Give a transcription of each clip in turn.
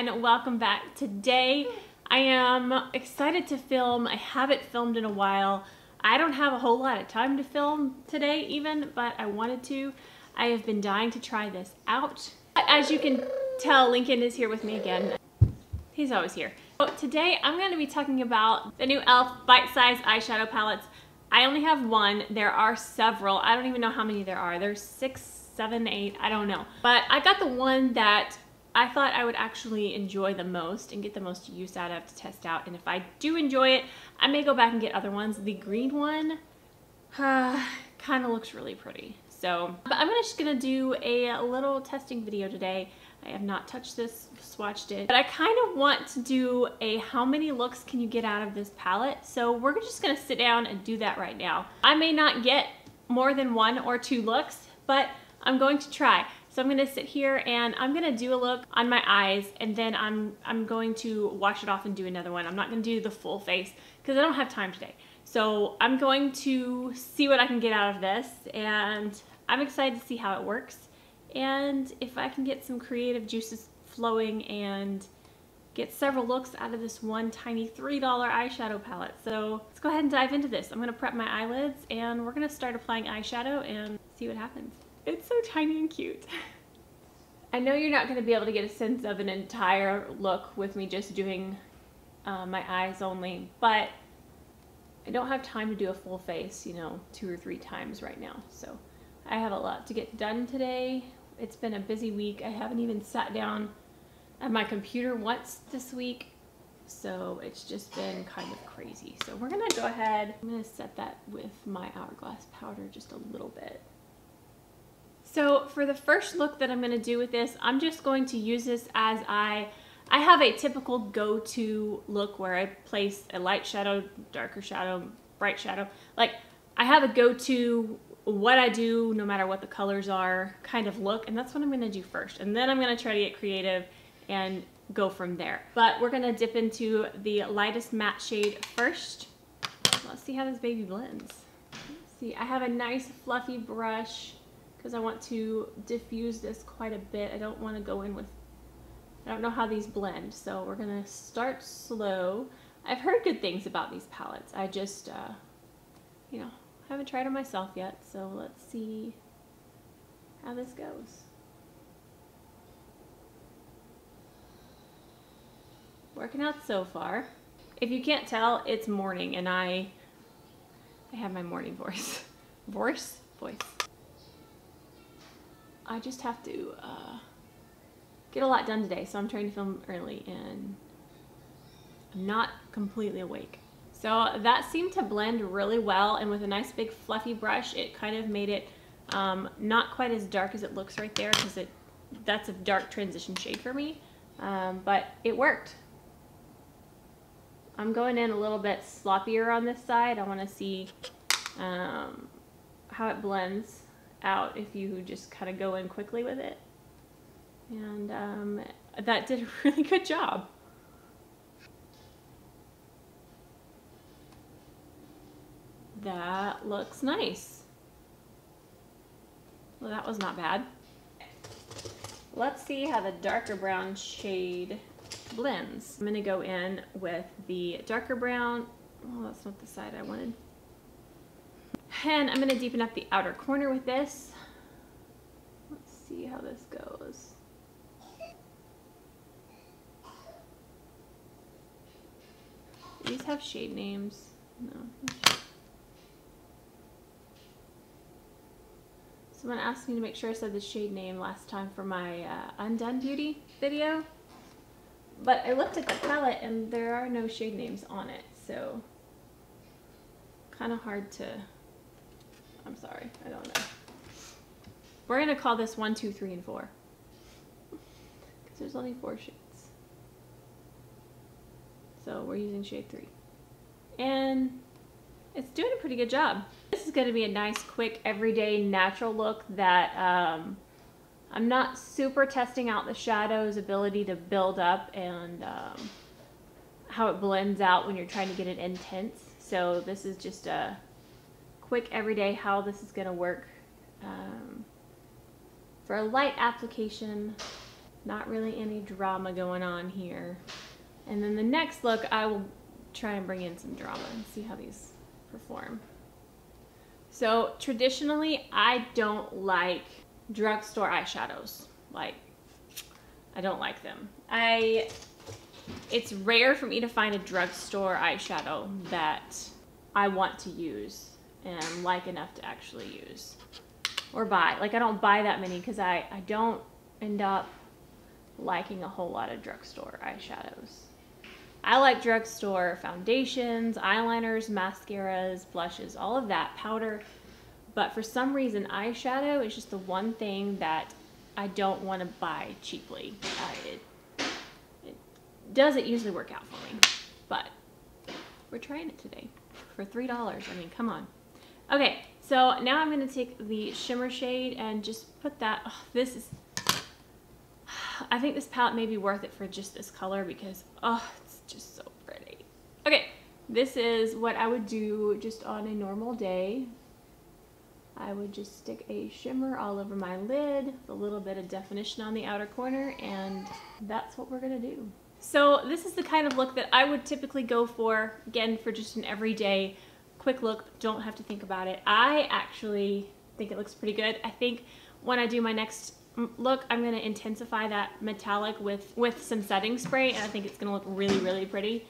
everyone, welcome back. Today I am excited to film. I haven't filmed in a while. I don't have a whole lot of time to film today even, but I wanted to. I have been dying to try this out. As you can tell, Lincoln is here with me again. He's always here. So today I'm going to be talking about the new e.l.f. bite-sized eyeshadow palettes. I only have one. There are several. I don't even know how many there are. There's 6, 7, 8, I don't know. But I got the one that I thought I would actually enjoy the most and get the most use out of to test out. And if I do enjoy it, I may go back and get other ones. The green one kind of looks really pretty. So, but I'm just gonna do a little testing video today. I have not touched this, swatched it, but I kind of want to do a how many looks can you get out of this palette. So we're just gonna sit down and do that right now. I may not get more than 1 or 2 looks, but I'm going to try. So I'm gonna sit here and I'm gonna do a look on my eyes, and then I'm going to wash it off and do another one. I'm not gonna do the full face because I don't have time today. So I'm going to see what I can get out of this, and I'm excited to see how it works. And if I can get some creative juices flowing and get several looks out of this one tiny $3 eyeshadow palette. So let's go ahead and dive into this. I'm gonna prep my eyelids and we're gonna start applying eyeshadow and see what happens. It's so tiny and cute. I know you're not gonna be able to get a sense of an entire look with me just doing my eyes only, but I don't have time to do a full face, you know, 2 or 3 times right now. So I have a lot to get done today. It's been a busy week. I haven't even sat down at my computer once this week. So it's just been kind of crazy. So we're gonna go ahead. I'm gonna set that with my Hourglass powder just a little bit. So for the first look that I'm gonna do with this, I'm just going to use this as I have a typical go-to look where I place a light shadow, darker shadow, bright shadow. Like I have a go-to what I do no matter what the colors are kind of look, and that's what I'm gonna do first. And then I'm gonna try to get creative and go from there. But we're gonna dip into the lightest matte shade first. Let's see how this baby blends. Let's see, I have a nice fluffy brush because I want to diffuse this quite a bit. I don't want to go in with, I don't know how these blend, so we're gonna start slow. I've heard good things about these palettes. I just, you know, haven't tried them myself yet, so let's see how this goes. Working out so far. If you can't tell, it's morning and I have my morning voice. Voice? I just have to get a lot done today, so I'm trying to film early and I'm not completely awake. So that seemed to blend really well, and with a nice big fluffy brush, it kind of made it not quite as dark as it looks right there, because that's a dark transition shade for me, but it worked. I'm going in a little bit sloppier on this side. I want to see how it blends out if you just kind of go in quickly with it, and that did a really good job. That looks nice. Well, that was not bad. Let's see how the darker brown shade blends. I'm gonna go in with the darker brown. Oh, that's not the side I wanted. And I'm gonna deepen up the outer corner with this. Let's see how this goes. Do these have shade names? No. Someone asked me to make sure I said the shade name last time for my Undone Beauty video, but I looked at the palette and there are no shade names on it, so kind of hard to, I'm sorry, I don't know. We're gonna call this 1, 2, 3, and 4 because there's only 4 shades, so we're using shade 3, and it's doing a pretty good job. This is going to be a nice, quick, everyday, natural look that I'm not super testing out the shadow's ability to build up and how it blends out when you're trying to get it intense. So this is just a quick, everyday, how this is going to work for a light application, Not really any drama going on here. And then the next look, I will try and bring in some drama and see how these perform. So traditionally, I don't like drugstore eyeshadows. Like, I don't like them. It's rare for me to find a drugstore eyeshadow that I want to use and like enough to actually use or buy. Like, I don't buy that many because I don't end up liking a whole lot of drugstore eyeshadows. I like drugstore foundations, eyeliners, mascaras, blushes, all of that, powder. But for some reason, eyeshadow is just the one thing that I don't want to buy cheaply. It doesn't usually work out for me, but we're trying it today for $3. I mean, come on. Okay, so now I'm going to take the shimmer shade and just put that, I think this palette may be worth it for just this color because, it's just so pretty. Okay, this is what I would do just on a normal day. I would just stick a shimmer all over my lid with a little bit of definition on the outer corner, and that's what we're gonna do. So this is the kind of look that I would typically go for, again, for just an everyday quick look, don't have to think about it. I actually think it looks pretty good. I think when I do my next look, I'm gonna intensify that metallic with some setting spray, and I think it's gonna look really, really pretty.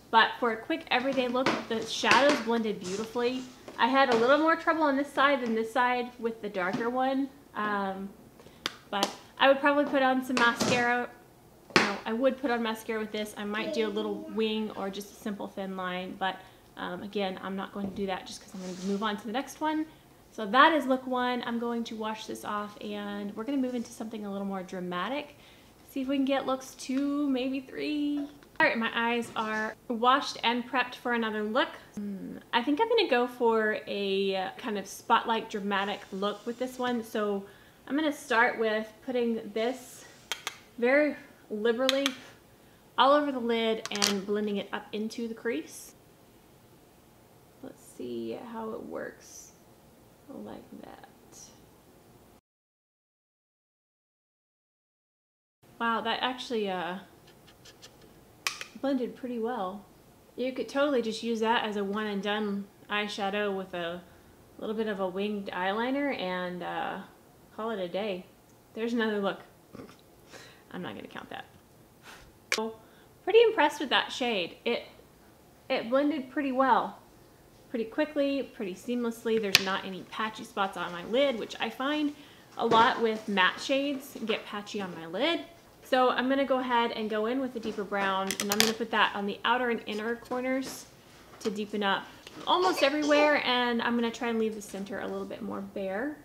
But for a quick everyday look, the shadows blended beautifully. I had a little more trouble on this side than this side with the darker one, but I would probably put on some mascara. No, I would put on mascara with this. I might do a little wing or just a simple thin line, but again, I'm not going to do that just because I'm going to move on to the next one. So that is look one. I'm going to wash this off, and we're going to move into something a little more dramatic. See if we can get looks 2, maybe 3. All right, my eyes are washed and prepped for another look. I think I'm gonna go for a kind of spotlight dramatic look with this one. So I'm gonna start with putting this very liberally all over the lid and blending it up into the crease. Let's see how it works like that. Wow, that actually blended pretty well. You could totally just use that as a one and done eyeshadow with a little bit of a winged eyeliner and call it a day. There's another look. I'm not gonna count that. So, pretty impressed with that shade. It blended pretty well, pretty quickly, pretty seamlessly. There's not any patchy spots on my lid, which I find a lot with matte shades get patchy on my lid. So I'm going to go ahead and go in with a deeper brown, and I'm going to put that on the outer and inner corners to deepen up almost everywhere, and I'm going to try and leave the center a little bit more bare.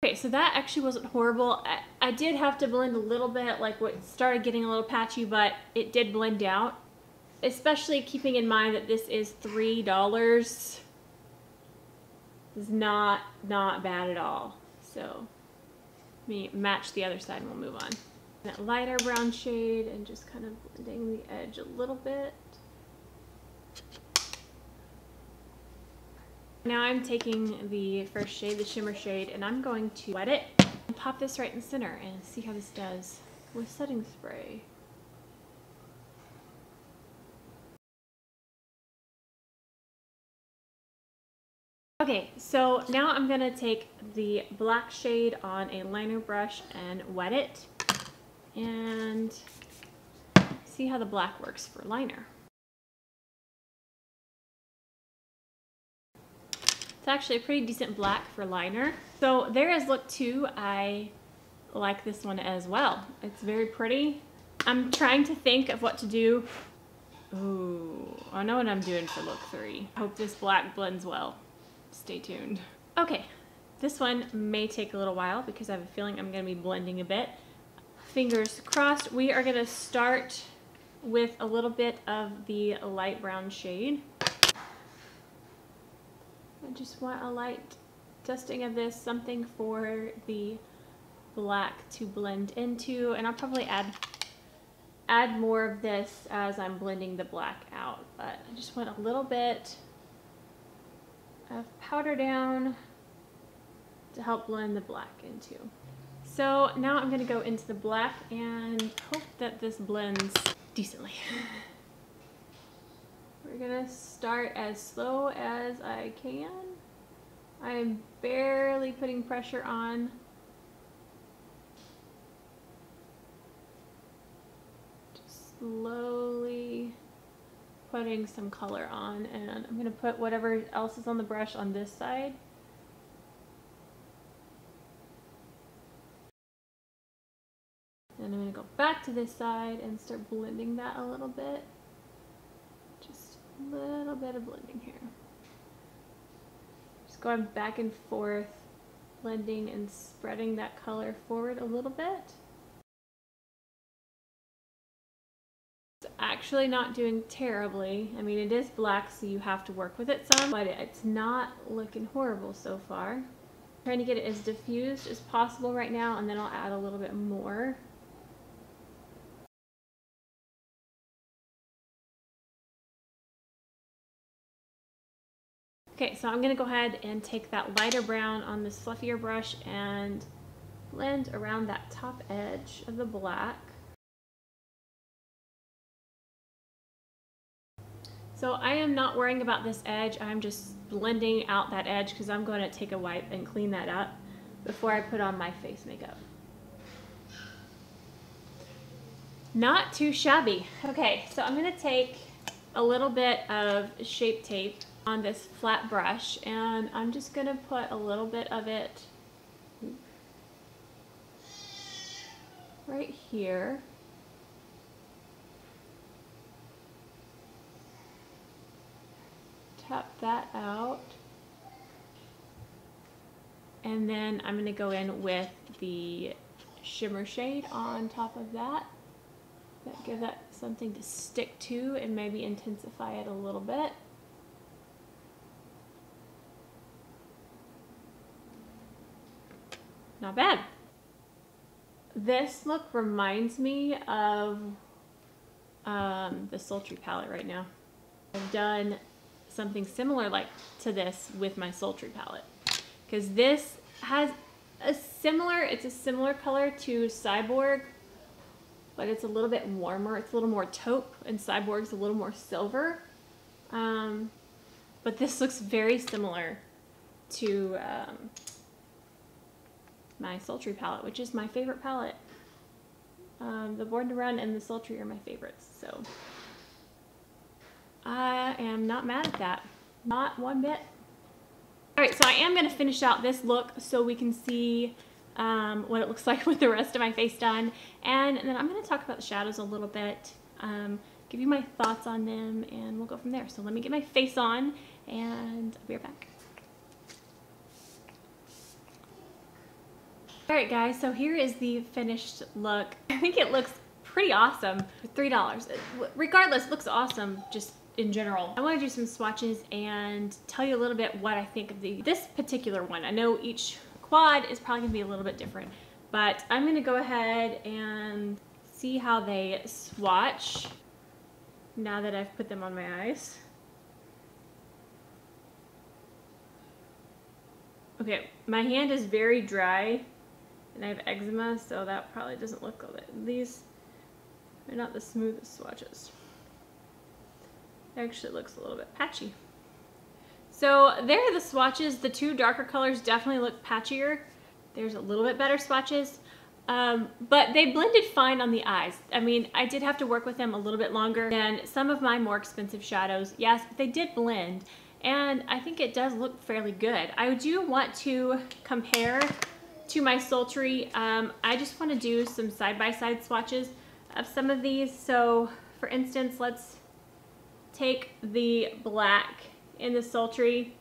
Okay, so that actually wasn't horrible. I did have to blend a little bit, like what started getting a little patchy, but it did blend out. Especially keeping in mind that this is $3. It's not bad at all. So let me match the other side and we'll move on. That lighter brown shade and just kind of blending the edge a little bit. Now I'm taking the first shade, the shimmer shade, and I'm going to wet it and pop this right in the center and see how this does with setting spray. Okay, so now I'm going to take the black shade on a liner brush and wet it and see how the black works for liner. It's actually a pretty decent black for liner. So there is look 2. I like this one as well. It's very pretty. I'm trying to think of what to do. Ooh, I know what I'm doing for look 3. I hope this black blends well. Stay tuned. Okay, this one may take a little while because I have a feeling I'm going to be blending a bit. Fingers crossed. We are going to start with a little bit of the light brown shade. I just want a light dusting of this, something for the black to blend into, and I'll probably add more of this as I'm blending the black out, but I just want a little bit of powder down to help blend the black into. So now I'm going to go into the black and hope that this blends decently. We're going to start as slow as I can. I'm barely putting pressure on. Just slowly putting some color on, and I'm going to put whatever else is on the brush on this side. And I'm going to go back to this side and start blending that a little bit. Just a little bit of blending here. Just going back and forth, blending and spreading that color forward a little bit. It's actually not doing terribly. I mean, it is black, so you have to work with it some, but it's not looking horrible so far. I'm trying to get it as diffused as possible right now, and then I'll add a little bit more. Okay, so I'm going to go ahead and take that lighter brown on this fluffier brush and blend around that top edge of the black. So I am not worrying about this edge. I'm just blending out that edge because I'm going to take a wipe and clean that up before I put on my face makeup. Not too shabby. Okay, so I'm going to take a little bit of Shape Tape on this flat brush, and I'm just going to put a little bit of it right here. Tap that out. And then I'm going to go in with the shimmer shade on top of that. Give that something to stick to and maybe intensify it a little bit. Not bad. This look reminds me of the Sultry palette right now. I've done something similar like to this with my Sultry palette, because this has it's a similar color to Cyborg, but it's a little bit warmer. It's a little more taupe, and Cyborg's a little more silver. But this looks very similar to my Sultry palette, which is my favorite palette. The Born to Run and the Sultry are my favorites, so I am not mad at that. Not one bit. Alright, so I am going to finish out this look so we can see what it looks like with the rest of my face done. And then I'm going to talk about the shadows a little bit, give you my thoughts on them, and we'll go from there. So let me get my face on, and I'll be right back. Alright guys, so here is the finished look. I think it looks pretty awesome for $3. Regardless, it looks awesome just in general. I want to do some swatches and tell you a little bit what I think of this particular one. I know each quad is probably going to be a little bit different, but I'm going to go ahead and see how they swatch now that I've put them on my eyes. Okay, my hand is very dry and I have eczema, so that probably doesn't look good. These are not the smoothest swatches. It actually looks a little bit patchy. So there are the swatches. The two darker colors definitely look patchier. There's a little bit better swatches, but they blended fine on the eyes. I mean, I did have to work with them a little bit longer than some of my more expensive shadows, yes, but they did blend, and I think it does look fairly good. I do want to compare to my Sultry. I just want to do some side-by-side swatches of some of these. So for instance, let's take the black in the Sultry.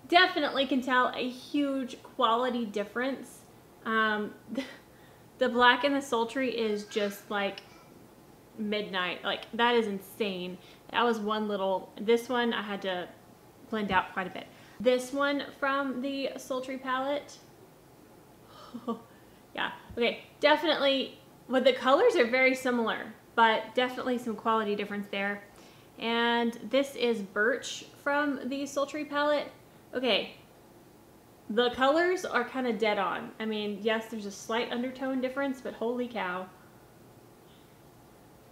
Definitely can tell a huge quality difference. The black in the Sultry is just like midnight. Like, that is insane. That was one little, this one I had to blend out quite a bit. This one from the Sultry palette, yeah, okay, definitely, well, the colors are very similar, but definitely some quality difference there. And this is Birch from the Sultry palette. Okay, the colors are kind of dead on. I mean, yes, there's a slight undertone difference, but holy cow.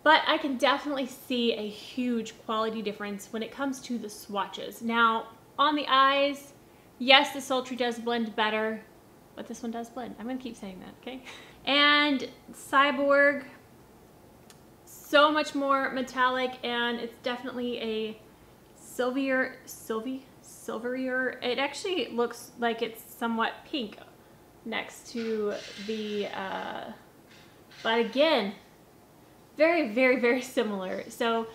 But I can definitely see a huge quality difference when it comes to the swatches. Now, on the eyes, yes, the Sultry does blend better, but this one does blend. I'm gonna keep saying that, okay? And Cyborg, so much more metallic, and it's definitely a silverier. It actually looks like it's somewhat pink next to the, but again, very, very, very similar. So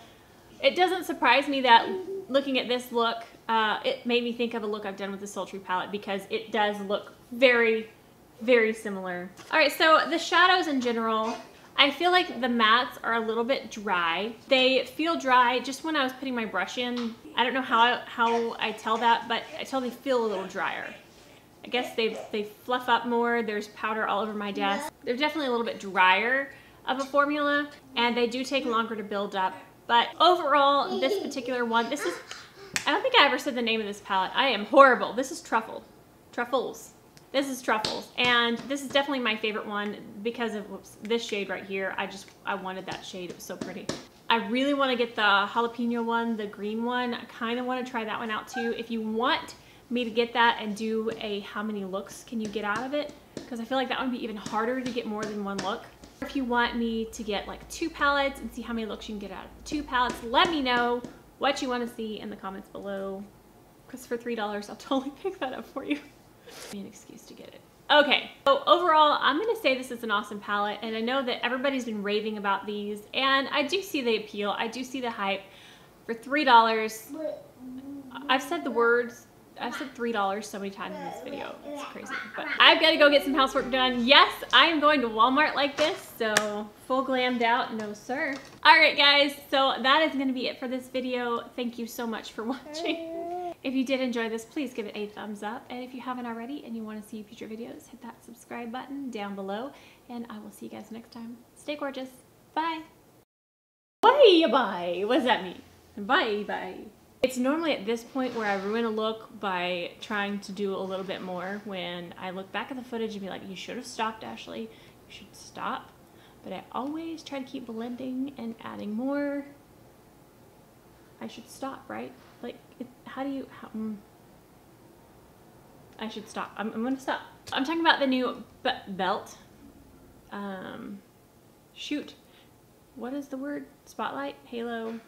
it doesn't surprise me that looking at this look, it made me think of a look I've done with the Sultry palette because it does look very, very similar. All right, so the shadows in general, I feel like the mattes are a little bit dry. They feel dry just when I was putting my brush in. I don't know how I tell that, but I tell they feel a little drier. I guess they fluff up more. There's powder all over my desk. They're definitely a little bit drier of a formula, and they do take longer to build up. But overall, this particular one, this is, I don't think I ever said the name of this palette. I am horrible. This is Truffles. This is Truffles, and this is definitely my favorite one because of this shade right here. I wanted that shade. It was so pretty. I really want to get the jalapeno one, the green one. I kind of want to try that one out too. If you want me to get that and do a how many looks can you get out of it, because I feel like that would be even harder to get more than one look. If you want me to get like 2 palettes and see how many looks you can get out of 2 palettes, let me know what you want to see in the comments below, because for $3 I'll totally pick that up for you. Give me an excuse to get it. Okay, so overall, I'm gonna say this is an awesome palette, and I know that everybody's been raving about these, and I do see the appeal, I do see the hype. For $3, I've said the words, I've said $3 so many times in this video, it's crazy. But I've got to go get some housework done. Yes, I am going to Walmart like this, so full glammed out, no sir. All right guys, so that is gonna be it for this video. Thank you so much for watching. If you did enjoy this, please give it a thumbs up. And if you haven't already and you want to see future videos, hit that subscribe button down below. And I will see you guys next time. Stay gorgeous. Bye. Bye. What does that mean? Bye. It's normally at this point where I ruin a look by trying to do a little bit more, when I look back at the footage and be like, you should have stopped, Ashley. You should stop. But I always try to keep blending and adding more. I should stop, right? Like, how do you, I should stop. I'm gonna stop. I'm talking about the new belt. Shoot. What is the word? Spotlight? Halo?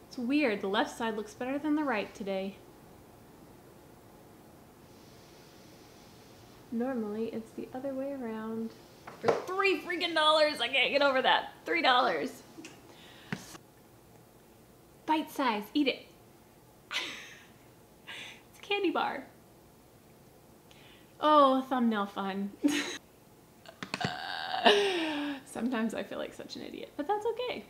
It's weird. The left side looks better than the right today. Normally, it's the other way around. For $3 freaking, I can't get over that. $3. Bite size, eat it. It's a candy bar. Oh, thumbnail fun. Sometimes I feel like such an idiot, but that's okay.